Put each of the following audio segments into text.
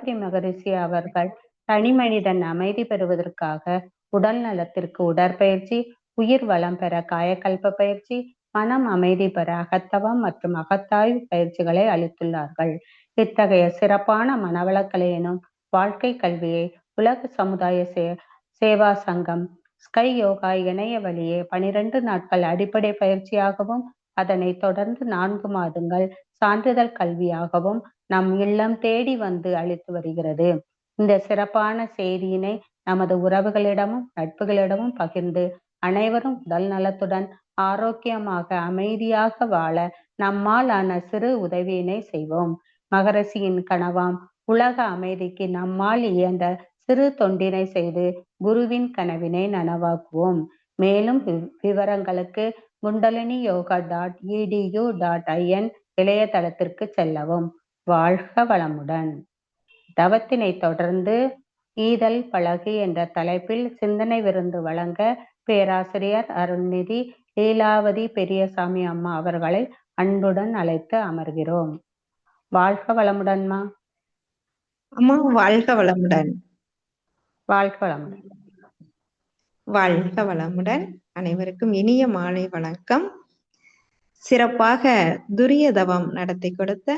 அத்ரி மகரிஷி அவர்கள் தனிமனிதன் அமைதி பெறுவதற்காக உடல் நலத்திற்கு உடற்பயிற்சி, உயிர் வளம் பெற காயகல்ப பயிற்சி, மனம் அமைதி பெற அகத்தவம் மற்றும் அகத்தாய்வு பயிற்சிகளை அளித்துள்ளார்கள். இத்தகைய சிறப்பான மனவளக்கலை எனும் வாழ்க்கை கல்வியை உலக சமுதாய சேவா சங்கம் ஸ்கை யோகா இணைய வழியே 12 நாட்கள் அடிப்படை பயிற்சியாகவும், அதனைத் தொடர்ந்து 4 மாதங்கள் சான்றிதழ் கல்வியாகவும் நம் இல்லம் தேடி வந்து அளித்து வருகிறது. இந்த சிறப்பான செய்தியினை நமது உறவுகளிடமும் நட்புகளிடமும் பகிர்ந்து அனைவரும் உடல் நலத்துடன் ஆரோக்கியமாக அமைதியாக வாழ நம்மால் ஆன சிறு உதவியினை செய்வோம். மகரிஷியின் கனவாம் உலக அமைதிக்கு நம்மால் இயன்ற சிறு தொண்டினை செய்து குருவின் கனவினை நனவாக்குவோம். மேலும் விவரங்களுக்கு kundaliniyoga.edu.in இணையதளத்திற்கு செல்லவும். வாழ்க வளமுடன். தவத்தினை தொடர்ந்து ஈதல் பழகு என்ற தலைப்பில் சிந்தனை விருந்து வழங்க பேராசிரியர் அருள்நிதி லீலாவதி பெரியசாமி அம்மா அவர்களை அன்புடன் அழைத்து அமர்கிறோம். வாழ்க வளமுடன்மா. அம்மா வாழ்க வளமுடன். வாழ்க வளமுடன். வாழ்க வளமுடன். அனைவருக்கும் இனிய மாலை வணக்கம். சிறப்பாக துரிய தவம் நடத்தி கொடுத்த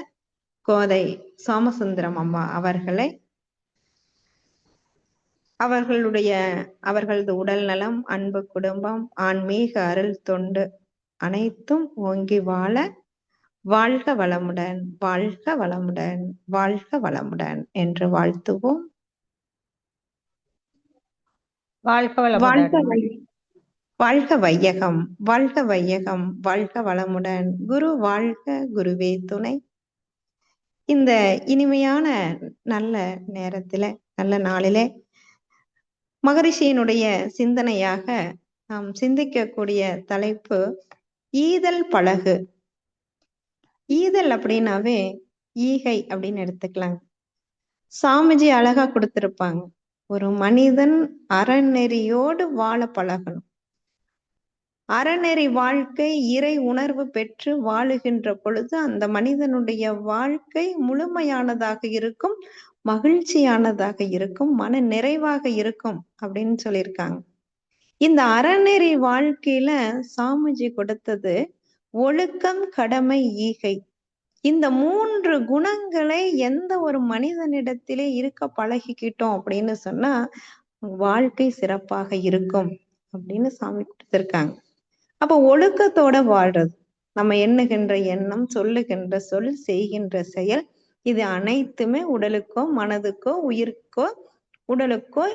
கோதை சோமசுந்தரம் அம்மா அவர்களை அவர்களது உடல் நலம், அன்பு குடும்பம், ஆன்மீக அருள் தொண்டு அனைத்தும் ஓங்கி வாழ வாழ்க வளமுடன், வாழ்க வளமுடன், வாழ்க வளமுடன் என்று வாழ்த்துவோம். வாழ்க வளமுடன். வாழ்க வையகம், வாழ்க வையகம், வாழ்க வளமுடன். குரு வாழ்க, குருவே துணை. இந்த இனிமையான நல்ல நேரத்தில, நல்ல நாளிலே மகரிஷியினுடைய சிந்தனையாக நாம் சிந்திக்கக்கூடிய தலைப்பு ஈதல் பழகு. ஈதல் அப்படின்னாவே ஈகை அப்படின்னு எடுத்துக்கலாங்க. சாமிஜி அழகா கொடுத்திருப்பாங்க, ஒரு மனிதன் அறநெறியோடு வாழ பழகணும். அறநெறி வாழ்க்கை இறை உணர்வு பெற்று வாழுகின்ற பொழுது அந்த மனிதனுடைய வாழ்க்கை முழுமையானதாக இருக்கும், மகிழ்ச்சியானதாக இருக்கும், மன நிறைவாக இருக்கும் அப்படின்னு சொல்லியிருக்காங்க. இந்த அறநெறி வாழ்க்கையில சாமிஜி கொடுத்தது ஒழுக்கம், கடமை, ஈகை. இந்த 3 குணங்களை எந்த ஒரு மனிதனிடத்திலே இருக்க பழகிக்கிட்டோம் அப்படின்னு சொன்னா வாழ்க்கை சிறப்பாக இருக்கும் அப்படின்னு சாமி கொடுத்திருக்காங்க. அப்ப ஒழுக்கத்தோட வாழ்றது, நம்ம எண்ணுகின்ற எண்ணம், சொல்லுகின்ற சொல், செய்கின்ற செயல், இது அனைத்துமே உடலுக்கோ மனதுக்கோ உயிருக்கோ உடலுக்கோ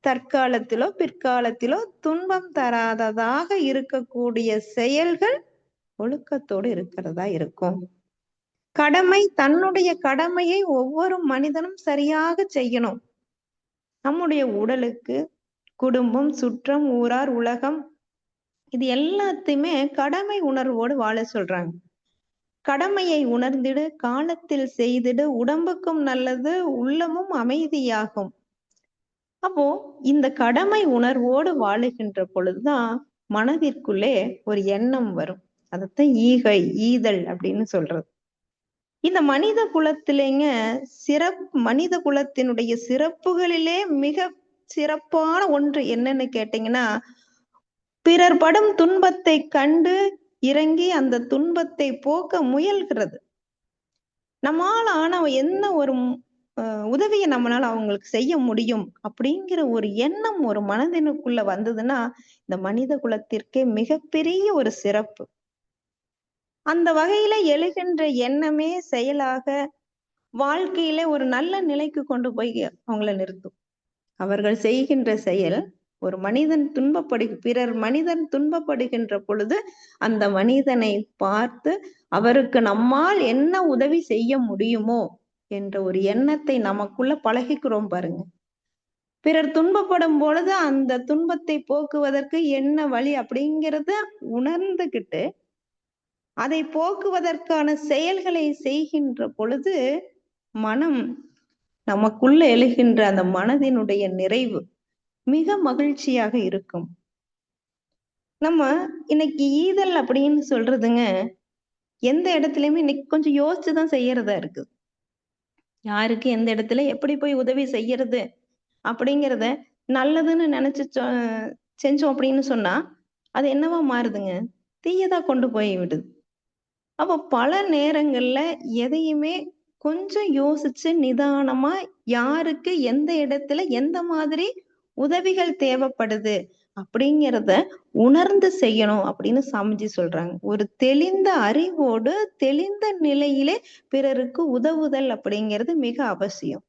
தற்காலத்திலோ பிற்காலத்திலோ துன்பம் தராததாக இருக்கக்கூடிய செயல்கள் ஒழுக்கத்தோடு இருக்கிறதா இருக்கும். கடமை, தன்னுடைய கடமையை ஒவ்வொரு மனிதனும் சரியாக செய்யணும். நம்முடைய உடலுக்கு குடும்பம், சுற்றம், ஊரார், உலகம், இது எல்லாத்தையுமே கடமை உணர்வோடு வாழ சொல்றாங்க. கடமையை உணர்ந்திடு, காலத்தில் செய்திடு, உடம்புக்கும் நல்லது, உள்ளமும் அமைதியாகும். அப்போ இந்த கடமை உணர்வோடு வாழுகின்ற பொழுதுதான் மனதிற்குள்ளே ஒரு எண்ணம் வரும். அதத்தான் ஈகை, ஈதல் அப்படின்னு சொல்றது. இந்த மனித குலத்திலேங்க மனித குலத்தினுடைய சிறப்புகளிலே மிக சிறப்பான ஒன்று என்னன்னு கேட்டீங்கன்னா, பிறர் படும் துன்பத்தை கண்டு இறங்கி அந்த துன்பத்தை போக்க முயல்கிறது. நம்மால ஆன என்ன ஒரு உதவியை நம்மளால அவங்களுக்கு செய்ய முடியும் அப்படிங்கிற ஒரு எண்ணம் ஒரு மனதினுக்குள்ள வந்ததுன்னா இந்த மனித குலத்திற்கே மிகப்பெரிய ஒரு சிறப்பு. அந்த வகையில எழுகின்ற எண்ணமே செயலாக வாழ்க்கையில ஒரு நல்ல நிலைக்கு கொண்டு போய் அவங்கள நிறுத்தும். அவர்கள் செய்கின்ற செயல் ஒரு மனிதன் பிறர் மனிதன் துன்பப்படுகின்ற பொழுது அந்த மனிதனை பார்த்து அவருக்கு நம்மால் என்ன உதவி செய்ய முடியுமோ என்ற ஒரு எண்ணத்தை நமக்குள்ள பழகிக்கிறோம் பாருங்க. பிறர் துன்பப்படும் பொழுது அந்த துன்பத்தை போக்குவதற்கு என்ன வழி அப்படிங்கிறத உணர்ந்துகிட்டு அதை போக்குவதற்கான செயல்களை செய்கின்ற பொழுது மனம், நமக்குள்ள எழுகின்ற அந்த மனதினுடைய நிறைவு மிக மகிழ்ச்சியாக இருக்கும். நம்ம இன்னைக்கு ஈதல் அப்படின்னு சொல்றதுங்க எந்த இடத்துலயுமே இன்னைக்கு கொஞ்சம் யோசிச்சுதான் செய்யறதா இருக்கு. யாருக்கு எந்த இடத்துல எப்படி போய் உதவி செய்யறது அப்படிங்கிறத நல்லதுன்னு நினைச்சு செஞ்சோம் அப்படின்னு சொன்னா அது என்னவா மாறுதுங்க? தீயதா கொண்டு போய் விடுது. அப்போ பல நேரங்கள்ல எதையுமே கொஞ்சம் யோசிச்சு நிதானமா யாருக்கு எந்த இடத்துல எந்த மாதிரி உதவிகள் தேவைப்படுது அப்படிங்கிறத உணர்ந்து செய்யணும் அப்படின்னு சாமிஜி சொல்றாங்க. ஒரு தெளிந்த அறிவோடு தெளிந்த நிலையிலே பிறருக்கு உதவுதல் அப்படிங்கிறது மிக அவசியம்.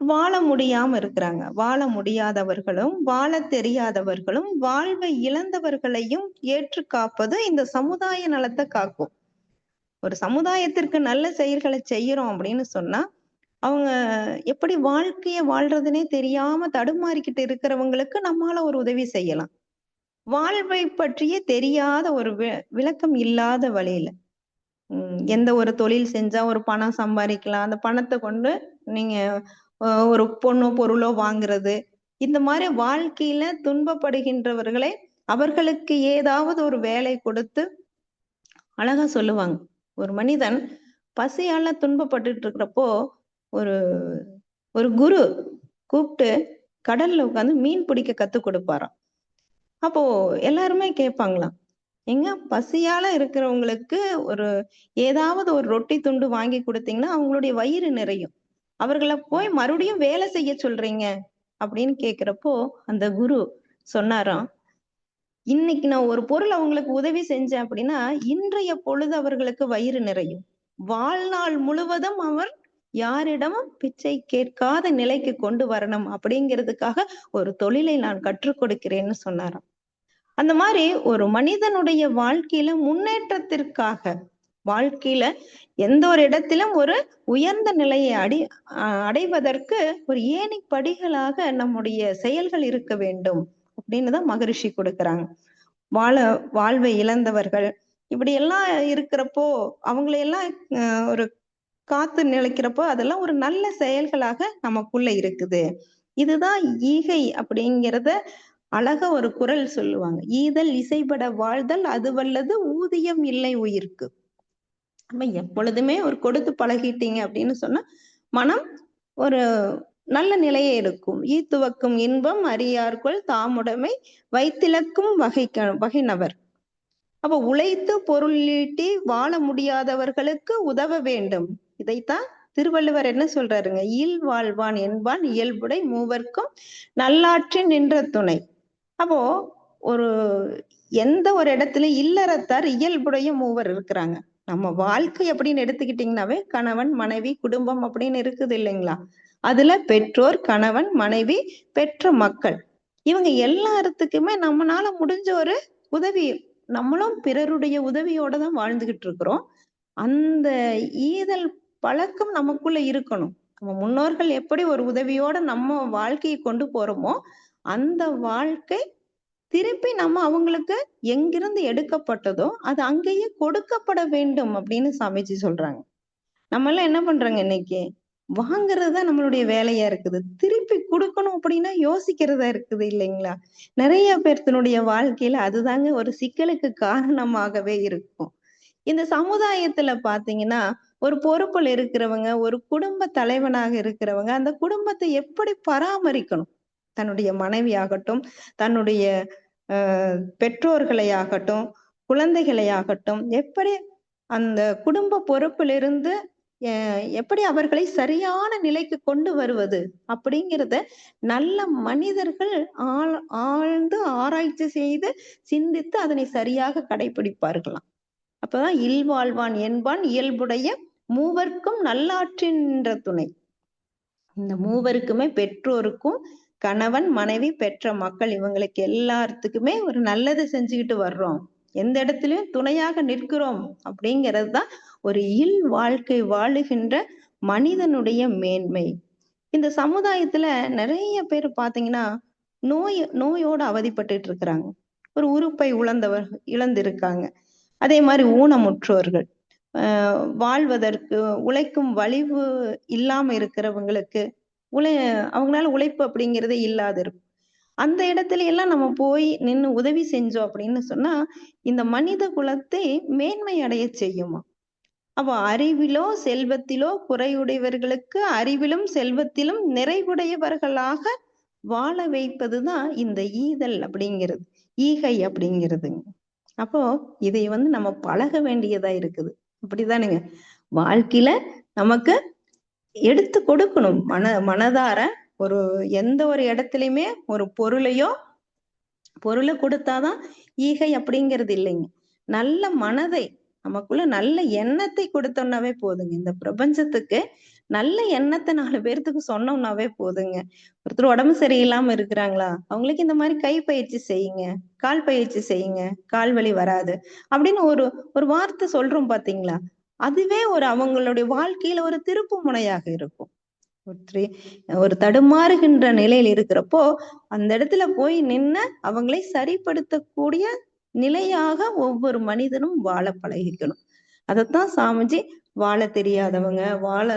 வாழ முடியாம இருக்கிறாங்க. வாழ முடியாதவர்களும், வாழத் தெரியாதவர்களும், வாழ்வை இழந்தவர்களையும் ஏற்று காப்பது இந்த சமுதாய நலத்தை காக்கும். ஒரு சமுதாயத்திற்கு நல்ல செயல்களை செய்யறோம் அப்படின்னு சொன்னா, அவங்க எப்படி வாழ்க்கைய வாழ்றதுன்னே தெரியாம தடுமாறிக்கிட்டு இருக்கிறவங்களுக்கு நம்மால ஒரு உதவி செய்யலாம். வாழ்வை பற்றியே தெரியாத ஒரு விளக்கம் இல்லாத வழியில. எந்த ஒரு தொழில் செஞ்சா ஒரு பணம் சம்பாதிக்கலாம். அந்த பணத்த கொண்டு நீங்க ஒரு பொண்ணோ, பொருளோ வாங்குறது. இந்த மாரி வாழ்க்கையில துன்பப்படுகின்றவர்களை அவர்களுக்கு ஏதாவது ஒரு வேலை கொடுத்து அழகா சொல்லுவாங்க. ஒரு மனிதன் பசியால துன்பப்பட்டுட்டு இருக்கிறப்போ, ஒரு ஒரு குரு கூப்பிட்டு கடல்ல உட்கார்ந்து மீன் பிடிக்க கத்துக் கொடுப்பாராம். அப்போ எல்லாருமே கேட்பாங்களாம். ஏங்க பசியால இருக்கிறவங்களுக்கு ஒரு ஏதாவது ஒரு ரொட்டி துண்டு வாங்கி குடுத்தீங்கன்னா, அவங்களுடைய வயிறு நிறையும். அவர்கள போய் மறுபடியும் வேலை செய்ய சொல்றீங்க அப்படின்னு கேட்கிறப்போ, அந்த குரு சொன்னாராம், இன்னைக்கு நான் ஒரு பொருள் அவங்களுக்கு உதவி செஞ்சேன் அப்படின்னா, இன்றைய பொழுது அவர்களுக்கு வயிறு நிறையும். வாழ்நாள் முழுவதும் அவர் யாரிடமும் பிச்சை கேட்காத நிலைக்கு கொண்டு வரணும் அப்படிங்கிறதுக்காக ஒரு தொழிலை நான் கற்றுக் கொடுக்கிறேன்னு சொன்னாராம். அந்த மாதிரி ஒரு மனிதனுடைய வாழ்க்கையில முன்னேற்றத்திற்காக வாழ்க்கையில எந்த ஒரு இடத்திலும் ஒரு உயர்ந்த நிலையை அடைவதற்கு ஒரு ஏணி படிகளாக நம்முடைய செயல்கள் இருக்க வேண்டும் அப்படின்னு தான் மகரிஷி கொடுக்கறாங்க. வாழ்வை இழந்தவர்கள் இப்படி எல்லாம் இருக்கிறப்போ அவங்களையெல்லாம் ஒரு காத்து நிலைக்கிறப்போ அதெல்லாம் ஒரு நல்ல செயல்களாக நமக்குள்ள இருக்குது. இதுதான் ஈகை அப்படிங்கிறத அழகா ஒரு குறள் சொல்லுவாங்க. ஈதல் இசைபட வாழ்தல் அது வல்லது ஊதியம் இல்லை உயிர்க்கு. நம்ம எப்பொழுதுமே ஒரு கொடுத்து பழகிட்டீங்க அப்படின்னு சொன்னா மனம் ஒரு நல்ல நிலையை எடுக்கும். ஈத்துவக்கும் இன்பம் அறியார்க்குள் தாமுடைமை வைத்திலக்கும் வகைனவர். அப்ப உழைத்து பொருள் ஈட்டி வாழ முடியாதவர்களுக்கு உதவ வேண்டும். இதைத்தான் திருவள்ளுவர் என்ன சொல்றாருங்க? இல் வாழ்வான் என்பான் இயல்புடை மூவர்க்கும் நல்லாற்றின் நின்ற துணை. அப்போ ஒரு எந்த ஒரு இடத்துல இல்லறத்தார் இயல்புடைய மூவர் இருக்கிறாங்க. நம்ம வாழ்க்கை அப்படின்னு எடுத்துக்கிட்டீங்கன்னாவே கணவன் மனைவி குடும்பம் அப்படின்னு இருக்குது இல்லைங்களா? அதுல பெற்றோர் கணவன் மனைவி பெற்ற மக்கள் இவங்க எல்லாத்துக்குமே நம்மளால முடிஞ்ச ஒரு உதவி நம்மளும் பிறருடைய உதவியோட தான் வாழ்ந்துகிட்டு இருக்கிறோம். அந்த ஈதல் பழக்கம் நமக்குள்ள இருக்கணும். நம்ம முன்னோர்கள் எப்படி ஒரு உதவியோட நம்ம வாழ்க்கையை கொண்டு போறோமோ அந்த வாழ்க்கை திருப்பி நம்ம அவங்களுக்கு எங்கிருந்து எடுக்கப்பட்டதோ அது அங்கேயே கொடுக்கப்பட வேண்டும் அப்படின்னு சாமிஜி சொல்றாங்க. நம்ம எல்லாம் என்ன பண்றாங்க இன்னைக்கு? வாங்குறதுதான் நம்மளுடைய வேலையா இருக்குது. திருப்பி கொடுக்கணும் அப்படின்னா யோசிக்கிறதா இருக்குது இல்லைங்களா? நிறைய பேர்த்தினுடைய வாழ்க்கையில அதுதாங்க ஒரு சிக்கலுக்கு காரணமாகவே இருக்கும். இந்த சமுதாயத்துல பாத்தீங்கன்னா ஒரு பொறுப்புல இருக்கிறவங்க ஒரு குடும்ப தலைவனாக இருக்கிறவங்க அந்த குடும்பத்தை எப்படி பராமரிக்கணும்? தன்னுடைய மனைவி ஆகட்டும் தன்னுடைய பெற்றோர்களை ஆகட்டும் குழந்தைகளை ஆகட்டும் எப்படி அந்த குடும்ப பொறுப்பிலிருந்து எப்படி அவர்களை சரியான நிலைக்கு கொண்டு வருவது அப்படிங்கிறத நல்ல மனிதர்கள் ஆழ்ந்து ஆராய்ச்சி செய்து சிந்தித்து அதனை சரியாக கடைபிடிப்பார்களாம். அப்பதான் இல்வாழ்வான் என்பான் இயல்புடைய மூவர்க்கும் நல்லாற்றின்ற துணை. இந்த மூவருக்குமே பெற்றோருக்கும் கணவன் மனைவி பெற்ற மக்கள் இவங்களுக்கு எல்லாத்துக்குமே ஒரு நல்லது செஞ்சுக்கிட்டு வர்றோம். எந்த இடத்துலயும் துணையாக நிற்கிறோம் அப்படிங்கிறது தான் ஒரு இல் வாழ்க்கை வாழுகின்ற மனிதனுடைய மேன்மை. இந்த சமுதாயத்துல நிறைய பேர் பாத்தீங்கன்னா நோயோட அவதிப்பட்டு இருக்கிறாங்க. ஒரு உறுப்பை இழந்திருக்காங்க. அதே மாதிரி ஊனமுற்றோர்கள் வாழ்வதற்கு உழைக்கும் வலிவு இல்லாம இருக்கிறவங்களுக்கு அவங்களால உழைப்பு அப்படிங்கிறதே இல்லாத இருக்கும். அந்த இடத்துல எல்லாம் நம்ம போய் நின்னு உதவி செஞ்சோம் அப்படின்னு சொன்னா இந்த மனித குலத்தை மேன்மை அடைய செய்யுமா? அப்போ அறிவிலோ செல்வத்திலோ குறையுடையவர்களுக்கு அறிவிலும் செல்வத்திலும் நிறைவுடையவர்களாக வாழ வைப்பதுதான் இந்த ஈதல் அப்படிங்கிறது, ஈகை அப்படிங்கிறதுங்க. அப்போ இதை நம்ம பழக வேண்டியதா இருக்குது. அப்படிதானுங்க? வாழ்க்கையில நமக்கு எடுத்து கொடுக்கணும். மனதார ஒரு எந்த ஒரு இடத்துலயுமே ஒரு பொருளை கொடுத்தாதான் ஈகை அப்படிங்கிறது இல்லைங்க. நல்ல மனதை, நமக்குள்ள நல்ல எண்ணத்தை கொடுத்தோம்னாவே போதுங்க. இந்த பிரபஞ்சத்துக்கு நல்ல எண்ணத்தை 4 பேர்த்துக்கு சொன்னோம்னாவே போதுங்க. ஒருத்தர் உடம்பு சரியில்லாம இருக்கிறாங்களா, அவங்களுக்கு இந்த மாதிரி கை பயிற்சி செய்யுங்க, கால் பயிற்சி செய்யுங்க, கால் வலி வராது அப்படின்னு ஒரு ஒரு வார்த்தை சொல்றோம் பாத்தீங்களா, அதுவே அவங்களுடைய வாழ்க்கையில ஒரு திருப்பு முனையாக இருக்கும். ஒரு தடுமாறுகின்ற நிலையில் இருக்கிறப்போ அந்த இடத்துல போய் நின்று அவங்களை சரிப்படுத்தக்கூடிய நிலையாக ஒவ்வொரு மனிதனும் வாழ பழகிக்கணும். அதைத்தான் சாமிஜி வாழ தெரியாதவங்க, வாழ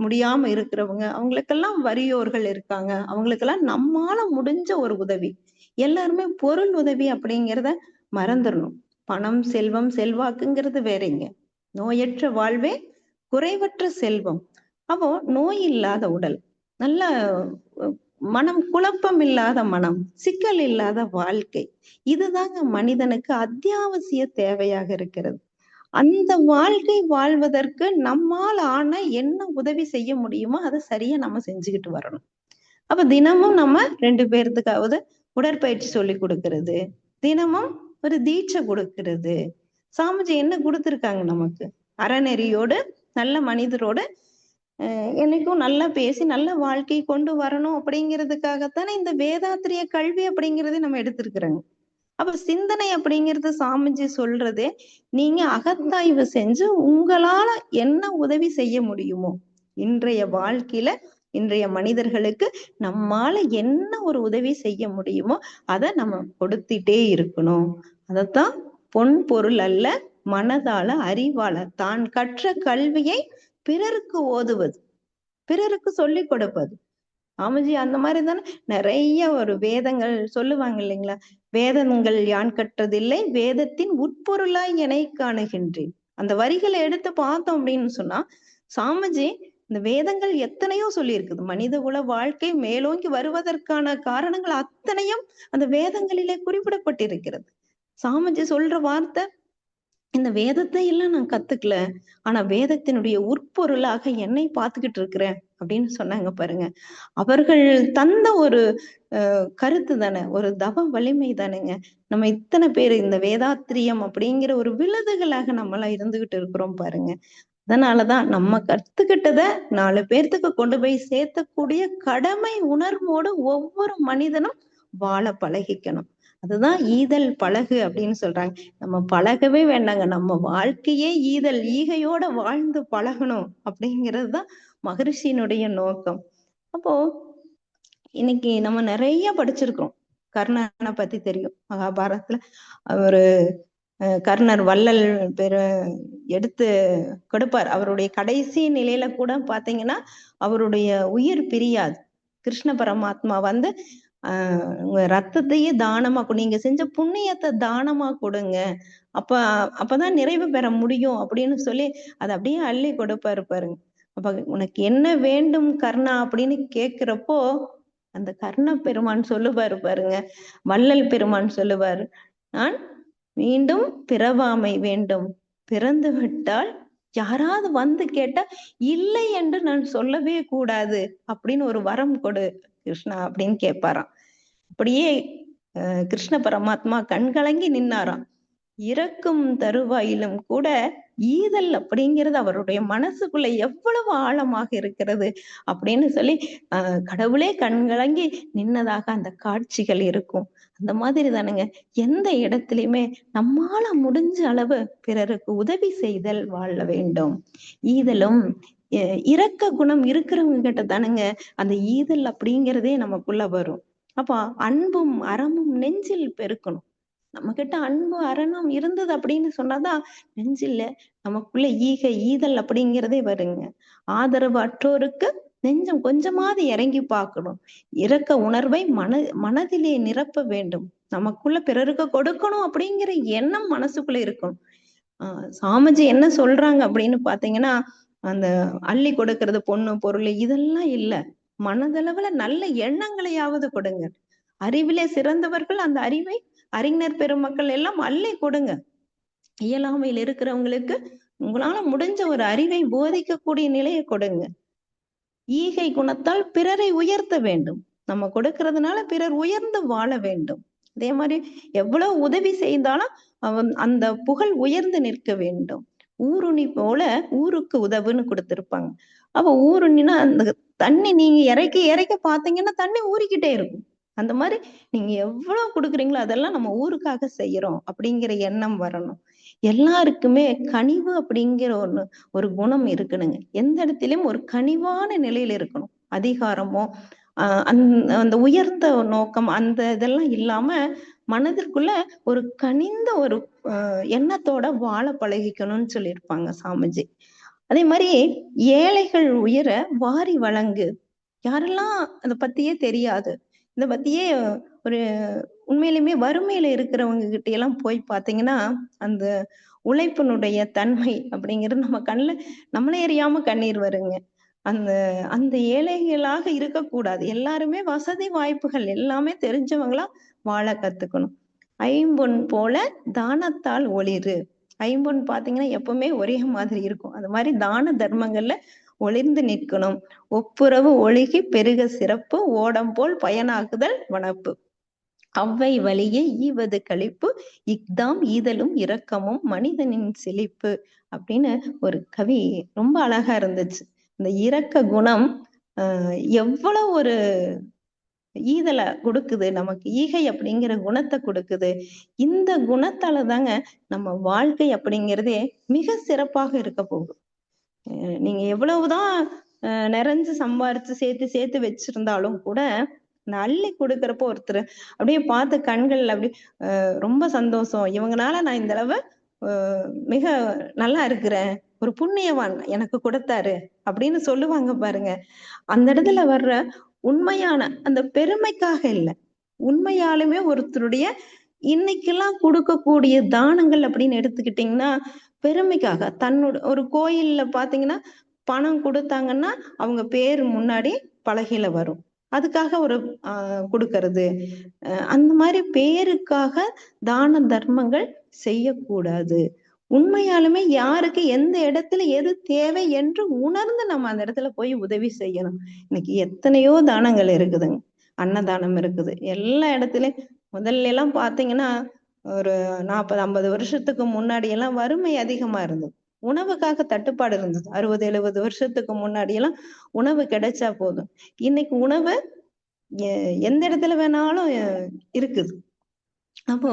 முடியாம இருக்கிறவங்க, அவங்களுக்கெல்லாம் வறியோர்கள் இருக்காங்க, அவங்களுக்கெல்லாம் நம்மால முடிஞ்ச ஒரு உதவி. எல்லாருமே பொருள் உதவி அப்படிங்கிறத மறந்துடணும். பணம், செல்வம், செல்வாக்குங்கிறது வேறங்க. நோயற்ற வாழ்வே குறைவற்ற செல்வம். அப்போ நோய் இல்லாத உடல், நல்ல மனம், குழப்பம் இல்லாத மனம், சிக்கல் இல்லாத வாழ்க்கை, இதுதாங்க மனிதனுக்கு அத்தியாவசிய தேவையாக இருக்கிறது. அந்த வாழ்க்கை வாழ்வதற்கு நம்மால் ஆன என்ன உதவி செய்ய முடியுமோ அதை சரியா நம்ம செஞ்சுக்கிட்டு வரணும். அப்ப தினமும் நம்ம 2 பேர்த்துக்காவது உடற்பயிற்சி சொல்லி கொடுக்கறது, தினமும் ஒரு தீட்சை கொடுக்கறது. சாமிஜி என்ன கொடுத்திருக்காங்க நமக்கு? அறநெறியோடு நல்ல மனிதரோடு என்னைக்கும் நல்லா பேசி நல்ல வாழ்க்கை கொண்டு வரணும் அப்படிங்கிறதுக்காகத்தானே இந்த வேதாத்திரிய கல்வி அப்படிங்கிறதே நம்ம எடுத்திருக்கிறோங்க. அப்ப சிந்தனை அப்படிங்கிறது சாமிஜி சொல்றதே, நீங்க அகத்தாய்வு செஞ்சு உங்களால என்ன உதவி செய்ய முடியுமோ, இன்றைய வாழ்க்கையில இன்றைய மனிதர்களுக்கு நம்மால என்ன ஒரு உதவி செய்ய முடியுமோ அதை நம்ம கொடுத்துட்டே இருக்கணும். அதத்தான் பொன் பொருள் அல்ல மனதால அறிவால தான் கற்ற கல்வியை பிறருக்கு ஓதுவது, பிறருக்கு சொல்லி கொடுப்பது. ஆமாஜி அந்த மாதிரி தானே நிறைய ஒரு வேதங்கள் சொல்லுவாங்க இல்லைங்களா, வேதங்கள் யான் கற்றதில்லை வேதத்தின் உட்பொருளாய் என்னை காணுகின்றேன். அந்த வரிகளை எடுத்து பார்த்தோம் அப்படின்னு சொன்னா சாமிஜி இந்த வேதங்கள் எத்தனையோ சொல்லி இருக்குது. மனித குல வாழ்க்கை மேலோங்கி வருவதற்கான காரணங்கள் அத்தனையும் அந்த வேதங்களிலே குறிப்பிடப்பட்டிருக்கிறது. சாமிஜி சொல்ற வார்த்தை, இந்த வேதத்தை எல்லாம் நான் கத்துக்கல, ஆனா வேதத்தினுடைய உட்பொருளாக என்னை பார்த்துக்கிட்டு இருக்கிறேன் அப்படின்னு சொன்னாங்க பாருங்க. அவர்கள் தந்த ஒரு கருத்து தானே, ஒரு தவ வலிமை தானுங்க. நம்ம இத்தனை பேர் இந்த வேதாத்திரியம் அப்படிங்கிற ஒரு விழுதுகளாக நம்மளாம் இருந்துகிட்டு இருக்கிறோம் பாருங்க. அதனாலதான் நம்ம கத்துக்கிட்டத 4 பேர்த்துக்கு கொண்டு போய் சேர்த்தக்கூடிய கடமை உணர்வோடு ஒவ்வொரு மனிதனும் வாழ பழகிக்கணும். அதுதான் ஈதல் பழகு அப்படின்னு சொல்றாங்க. நம்ம பழகவே வேண்டாங்க, நம்ம வாழ்க்கையே ஈதல், ஈகையோட வாழ்ந்து பழகணும் அப்படிங்கிறதுதான் மகரிஷியினுடைய நோக்கம். அப்போ இன்னைக்கு நம்ம நிறைய படிச்சிருக்கோம். கர்ணனை பத்தி தெரியும், மகாபாரதத்துல அவரு கர்ணர் வள்ளல் பெரு எடுத்து கொடுப்பார். அவருடைய கடைசி நிலையில கூட பாத்தீங்கன்னா அவருடைய உயிர் பிரியாது. கிருஷ்ண பரமாத்மா உங்க ரத்தத்தையே தானமா நீங்க செஞ்ச புண்ணியத்தை தானமா கொடுங்க, அப்பதான் நிறைவு பெற முடியும் அப்படின்னு சொல்லி அதை அப்படியே அள்ளி கொடுப்பாரு பாருங்க. அப்ப உனக்கு என்ன வேண்டும் கர்ணா அப்படின்னு கேக்குறப்போ அந்த கர்ண பெருமான் சொல்லுவாரு பாருங்க, வள்ளல் பெருமான் சொல்லுவாரு, நான் மீண்டும் பிறவாமை வேண்டும், பிறந்து விட்டால் யாராவது வந்து கேட்டா இல்லை என்று நான் சொல்லவே கூடாது அப்படின்னு ஒரு வரம் கொடு கிருஷ்ணா அப்படின்னு கேட்பாராம். அப்படியே கிருஷ்ண பரமாத்மா கண்கலங்கி நின்னாராம். இறக்கும் தருவாயிலும் கூட ஈதல் அப்படிங்கிறது அவருடைய மனசுக்குள்ள எவ்வளவு ஆழமாக இருக்கிறது அப்படின்னு சொல்லி கடவுளே கண்கலங்கி நின்னதாக அந்த காட்சிகள் இருக்கும். அந்த மாதிரி தானுங்க எந்த இடத்துலயுமே நம்மால முடிஞ்ச அளவு பிறருக்கு உதவி செய்தல் வாழ வேண்டும். ஈதலும் இரக்க குணம் இருக்கிறவங்க கிட்ட தானுங்க அந்த ஈதல் அப்படிங்கிறதே நமக்குள்ள வரும். அப்ப அன்பும் அறமும் நெஞ்சில் பெருக்கணும். நம்ம கிட்ட அன்பு அரணம் இருந்தது அப்படின்னு சொன்னாதான் நெஞ்சில்ல நமக்குள்ள ஈதல் அப்படிங்கிறதே வருங்க. ஆதரவு அற்றோருக்கு நெஞ்சம் கொஞ்சமாவது இறங்கி பார்க்கணும். இரக்க உணர்வை மனதிலே நிரப்ப வேண்டும். நமக்குள்ள பிறருக்கு கொடுக்கணும் அப்படிங்கிற எண்ணம் மனசுக்குள்ள இருக்கணும். சாமிஜி என்ன சொல்றாங்க அப்படின்னு பாத்தீங்கன்னா, அந்த அள்ளி கொடுக்கறது பொண்ணு பொருள் இதெல்லாம் இல்ல. மனதளவுல நல்ல எண்ணங்களையாவது கொடுங்க. அறிவிலே சிறந்தவர்கள் அந்த அறிவை அறிஞர் பெருமக்கள் எல்லாம் அள்ளி கொடுங்க. இயலாமையில் இருக்கிறவங்களுக்கு உங்களால முடிஞ்ச ஒரு அறிவை போதிக்கக்கூடிய நிலையை கொடுங்க. ஈகை குணத்தால் பிறரை உயர்த்த வேண்டும். நம்ம கொடுக்கறதுனால பிறர் உயர்ந்து வாழ வேண்டும். அதே மாதிரி எவ்வளவு உதவி செய்தாலும் அந்த புகழ் உயர்ந்து நிற்க வேண்டும். ஊருணி போல ஊருக்கு உதவுன்னு கொடுத்திருப்பாங்க. அப்ப ஊருணினா அந்த தண்ணி நீங்க இறைக்க இறைக்க பாத்தீங்கன்னா தண்ணி ஊறிக்கிட்டே இருக்கும். அந்த மாதிரி நீங்க எவ்வளவு கொடுக்குறீங்களோ அதெல்லாம் நம்ம ஊருக்காக செய்யறோம் அப்படிங்கிற எண்ணம் வரணும். எல்லாருக்குமே கனிவு அப்படிங்கிற ஒரு குணம் இருக்கணுங்க. எந்த இடத்திலும் ஒரு கனிவான நிலையில இருக்கணும். அதிகாரமோ அந்த உயர்ந்த நோக்கம் அந்த இதெல்லாம் இல்லாம மனதிற்குள்ள ஒரு கனிந்த ஒரு எண்ணத்தோட வாழ பழகிக்கணும்னு சொல்லியிருப்பாங்க சாமிஜி. அதே மாதிரி ஏழைகள் உயர வாரி வழங்கு. யாரெல்லாம் அதை பத்தியே தெரியாது, இதை பத்தியே ஒரு உண்மையிலுமே வறுமையில இருக்கிறவங்க கிட்ட எல்லாம் போய் பாத்தீங்கன்னா அந்த உழைப்பினுடைய தன்மை அப்படிங்கிறது நம்ம கண்ணுல நம்மளே அறியாம கண்ணீர் வருங்க. அந்த அந்த ஏழைகளாக இருக்கக்கூடாது. எல்லாருமே வசதி வாய்ப்புகள் எல்லாமே தெரிஞ்சவங்களா வாழ கத்துக்கணும். ஐம்பொன் போல தானத்தால் ஒளிரு. ஐம்பொன் பாத்தீங்கன்னா எப்பவுமே ஒரே மாதிரி இருக்கும். அது மாதிரி தான தர்மங்கள்ல ஒளிர்ந்து நிற்கணும். ஒப்புரவு ஒழுகி பெருக சிறப்பு ஓடம் போல் பயனாகுதல் வனப்பு. அவ்வை வழியே ஈவது கழிப்பு இஃதாம் ஈதலும் இரக்கமும் மனிதனின் செழிப்பு அப்படின்னு ஒரு கவி ரொம்ப அழகா இருந்துச்சு. இந்த இரக்க குணம் எவ்வளவு ஒரு ஈதலை கொடுக்குது, நமக்கு ஈகை அப்படிங்கிற குணத்தை கொடுக்குது. இந்த குணத்தால தாங்க நம்ம வாழ்க்கை அப்படிங்கிறதே மிக சிறப்பாக இருக்க போகுது. நீங்க எவ்வளவுதான் நிறைஞ்சு சம்பாரிச்சு சேர்த்து சேர்த்து வச்சிருந்தாலும் கூட அள்ளி கொடுக்கறப்போ ஒருத்தர் அப்படியே பார்த்து கண்கள் அப்படி ரொம்ப சந்தோஷம், இவங்கனால நான் இந்த அளவு மிக நல்லா இருக்கிறேன், ஒரு புண்ணியவான் எனக்கு கொடுத்தாரு அப்படின்னு சொல்லுவாங்க பாருங்க. அந்த இடத்துல வர்ற உண்மையான அந்த பெருமைக்காக இல்லை, உண்மையாலுமே ஒருத்தருடைய இன்னைக்கெல்லாம் கொடுக்கக்கூடிய தானங்கள் அப்படின்னு எடுத்துக்கிட்டீங்கன்னா பெருமைக்காக. தன்னோட ஒரு கோயில்ல பாத்தீங்கன்னா பணம் கொடுத்தாங்கன்னா அவங்க பேர் முன்னாடி பலகையில வரும், அதுக்காக ஒரு கொடுக்கறது. அந்த மாதிரி பேருக்காக தான தர்மங்கள் செய்யக்கூடாது. உண்மையாலுமே யாருக்கு எந்த இடத்துல எது தேவை என்று உணர்ந்து நம்ம அந்த இடத்துல போய் உதவி செய்யணும். இன்னைக்கு எத்தனையோ தானங்கள் இருக்குதுங்க. அன்னதானம் இருக்குது எல்லா இடத்துலயும். முதல்ல எல்லாம் பாத்தீங்கன்னா ஒரு 40-50 வருஷத்துக்கு முன்னாடி எல்லாம் வறுமை அதிகமா இருந்தது, உணவுக்காக தட்டுப்பாடு இருந்தது. 60-70 வருஷத்துக்கு முன்னாடி எல்லாம் உணவு கிடைச்சா போதும். இன்னைக்கு உணவு எந்த இடத்துல வேணாலும் இருக்குது. அப்போ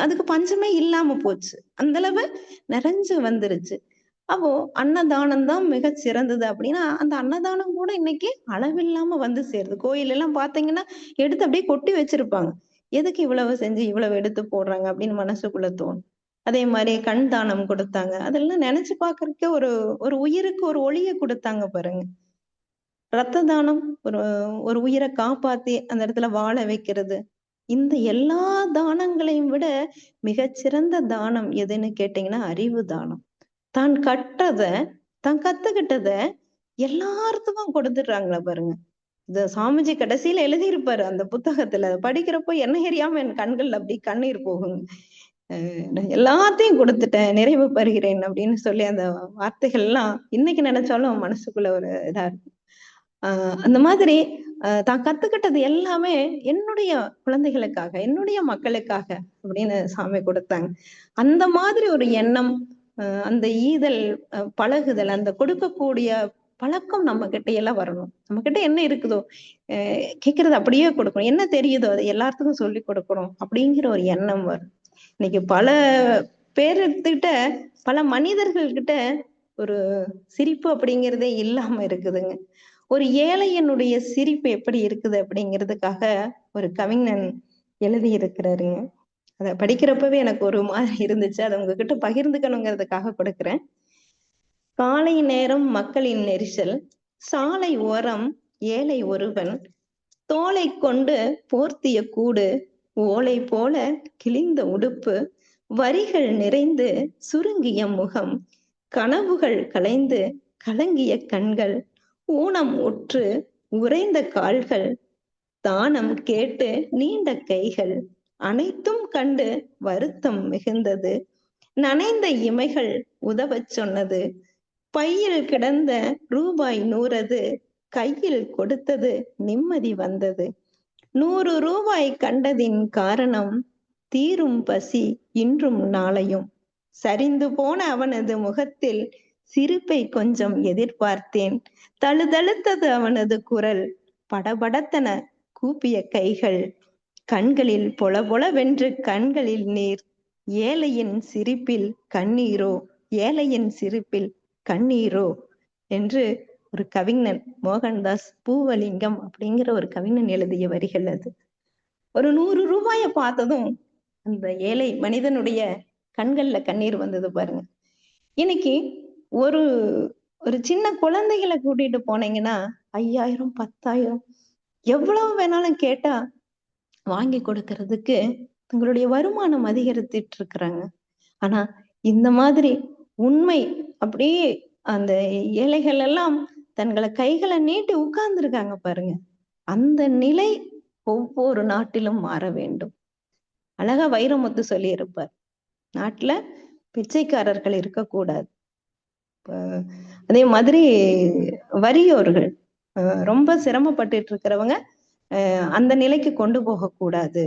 அதுக்கு பஞ்சமே இல்லாம போச்சு, அந்த அளவு நிறைஞ்சு வந்துருச்சு. அப்போ அன்னதானம் தான் மிக சிறந்தது அப்படின்னா அந்த அன்னதானம் கூட இன்னைக்கு அளவில்லாம வந்து சேருது. கோயில் எல்லாம் பாத்தீங்கன்னா எடுத்து அப்படியே கொட்டி வச்சிருப்பாங்க. எதுக்கு இவ்வளவு செஞ்சு இவ்வளவு எடுத்து போடுறாங்க அப்படின்னு மனசுக்குள்ள தோணும். அதே மாதிரி கண் தானம் கொடுத்தாங்க. அதெல்லாம் நினைச்சு பாக்குறதுக்கே ஒரு உயிருக்கு ஒரு ஒளியை கொடுத்தாங்க பாருங்க. ரத்த தானம் ஒரு உயிரை காப்பாத்தி அந்த இடத்துல வாழ வைக்கிறது. இந்த எல்லா தானங்களையும் விட மிகச்சிறந்த தானம் எதுன்னு கேட்டீங்கன்னா அறிவு தானம். தான் தான் கத்துக்கிட்டத எல்லாத்துக்கும் கொடுத்துடுறாங்களா பாருங்க. இந்த சாமிஜி கடைசியில எழுதியிருப்பாரு அந்த புத்தகத்துல, படிக்கிறப்போ என்ன அறியாம என் கண்கள் அப்படி கண்ணீர் போகுங்க. எல்லாத்தையும் கொடுத்துட்டேன், நிறைவு பெறுகிறேன் அப்படின்னு சொல்லி அந்த வார்த்தைகள் எல்லாம் இன்னைக்கு நினைச்சாலும் மனசுக்குள்ள ஒரு இதா இருக்கு. அந்த மாதிரி தான் கத்துக்கிட்டது எல்லாமே என்னுடைய குழந்தைகளுக்காக, என்னுடைய மக்களுக்காக அப்படின்னு சாமி கொடுத்தாங்க. அந்த மாதிரி ஒரு எண்ணம், அந்த ஈதல் பழகுதல், அந்த கொடுக்கக்கூடிய பழக்கம் நம்ம கிட்ட எல்லாம் வரணும். நம்ம கிட்ட என்ன இருக்குதோ கேட்கறது அப்படியே கொடுக்கணும், என்ன தெரியுதோ அதை எல்லாத்துக்கும் சொல்லி கொடுக்கணும் அப்படிங்கிற ஒரு எண்ணம் வரும். இன்னைக்கு பல பேர்கிட்ட பல மனிதர்கள்கிட்ட ஒரு சிரிப்பு அப்படிங்கிறதே இல்லாம இருக்குதுங்க. ஒரு ஏழையனுடைய சிரிப்பு எப்படி இருக்குது அப்படிங்கிறதுக்காக ஒரு கவிஞன் எழுதி இருக்கிறாருங்க. அதை படிக்கிறப்பவே எனக்கு ஒரு மாதிரி இருந்துச்சு, அதை உங்ககிட்ட பகிர்ந்துக்கணுங்கிறதுக்காக கொடுக்கிறேன். காலை நேரம் மக்களின் நெரிசல், சாலை ஓரம் ஏழை ஒருவன், தோலை கொண்டு போர்த்திய கூடு, ஓலை போல கிழிந்த உடுப்பு, வரிகள் நிறைந்து சுருங்கிய முகம், கனவுகள் கலைந்து கலங்கிய கண்கள், ஊனம் உற்று உறைந்த கால்கள், தானம் கேட்டு நீண்ட கைகள், அனைத்தும் கண்டு வருத்தம் மிகுந்தது. நனைந்த இமைகள் உதவச் சொன்னது. பையில் கிடந்த ரூபாய் 100 கையில் கொடுத்தது நிம்மதி வந்தது. 100 ரூபாய் கண்டதின் காரணம் தீரும் பசி இன்றும் நாளையும். சரிந்து போன அவனது முகத்தில் சிரிப்பை கொஞ்சம் எதிர்பார்த்தேன். தழுதழுத்தது அவனது குரல், படபடத்தன கூப்பிய கைகள், கண்களில் பொலபொலவென்று கண்களில் நீர். ஏழையின் சிரிப்பில் கண்ணீரோ, ஏழையின் சிரிப்பில் கண்ணீரோ என்று ஒரு கவிஞன் மோகன்தாஸ் பூவலிங்கம் அப்படிங்கிற ஒரு கவிஞன் எழுதிய வரிகள் அது. ஒரு 100 ரூபாயை பார்த்ததும் அந்த ஏழை மனிதனுடைய கண்கள்ல கண்ணீர் வந்தது பாருங்க. இன்னைக்கு ஒரு ஒரு சின்ன குழந்தைகளை கூட்டிட்டு போனீங்கன்னா 5000 10,000 எவ்வளவு வேணாலும் கேட்டா வாங்கி கொடுக்கறதுக்கு தங்களுடைய வருமானம் அதிகரித்துட்டு இருக்கிறாங்க. ஆனா இந்த மாதிரி உண்மை அப்படியே அந்த ஏழைகள் எல்லாம் தங்களை கைகளை நீட்டி உட்கார்ந்து இருக்காங்க பாருங்க. அந்த நிலை ஒவ்வொரு நாட்டிலும் மாற வேண்டும். அழகா வைரமுத்து சொல்லி இருப்பார், நாட்டுல பிச்சைக்காரர்கள் இருக்கக்கூடாது. அதே மாதிரி வறியோர்கள் ரொம்ப சிரமப்பட்டுட்டு இருக்கிறவங்க அந்த நிலைக்கு கொண்டு போகக்கூடாது.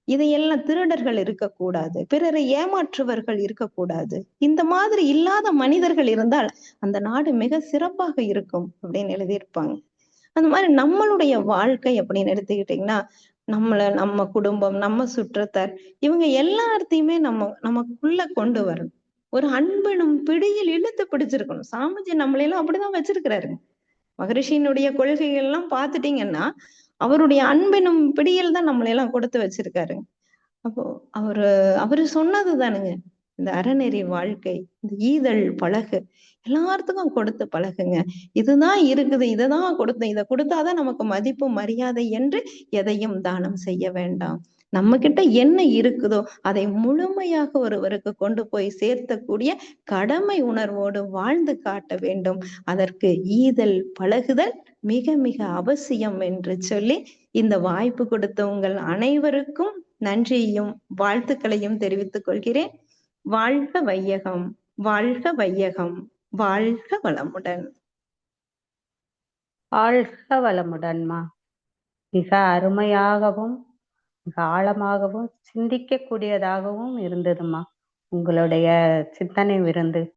இதையெல்லாம் திருடர்கள் இருக்கக்கூடாது, பிறரை ஏமாற்றுவர்கள் இருக்கக்கூடாது. இந்த மாதிரி இல்லாத மனிதர்கள் இருந்தால் அந்த நாடு மிக சிறப்பாக இருக்கும் அப்படின்னு எழுதியிருப்பாங்க. அந்த மாதிரி நம்மளுடைய வாழ்க்கை அப்படின்னு எடுத்துக்கிட்டீங்கன்னா, நம்ம குடும்பம், நம்ம சுற்றத்தார், இவங்க எல்லாத்தையுமே நமக்குள்ள கொண்டு வரணும். ஒரு அன்பெனும் பிடியில் இழுத்து பிடிச்சிருக்கணும். சாமிஜி நம்மளையெல்லாம் அப்படிதான் வச்சிருக்கிறாருங்க. மகரிஷியினுடைய கொள்கைகள் எல்லாம் பார்த்துட்டீங்கன்னா அவருடைய அன்பெனும் பிடியில் தான் நம்மளை எல்லாம் கொடுத்து வச்சிருக்காருங்க. அப்போ அவரு சொன்னது தானுங்க, இந்த அறநெறி வாழ்க்கை, இந்த ஈதல் பழகு, எல்லாத்துக்கும் கொடுத்து பழகுங்க. இதுதான் இருக்குது, இதைதான் கொடுத்தேன், இதை கொடுத்தாதான் நமக்கு மதிப்பு மரியாதை என்று எதையும் தானம் செய்ய வேண்டாம். நம்ம கிட்ட என்ன இருக்குதோ அதை முழுமையாக ஒருவருக்கு கொண்டு போய் சேர்த்தக்கூடிய கடமை உணர்வோடு வாழ்ந்து காட்ட வேண்டும். அதற்கு ஈதல் பழகுதல் மிக மிக அவசியம் என்று சொல்லி இந்த வாய்ப்பு கொடுத்த உங்கள் அனைவருக்கும் நன்றியையும் வாழ்த்துக்களையும் தெரிவித்துக் கொள்கிறேன். வாழ்க வையகம், வாழ்க வையகம், வாழ்க வளமுடன். வாழ்க வளமுடன்மா. மிக அருமையாகவும் மிக ஆழமாகவும் சிந்திக்கக்கூடியதாகவும் இருந்ததுமா உங்களுடைய சிந்தனை விருந்து.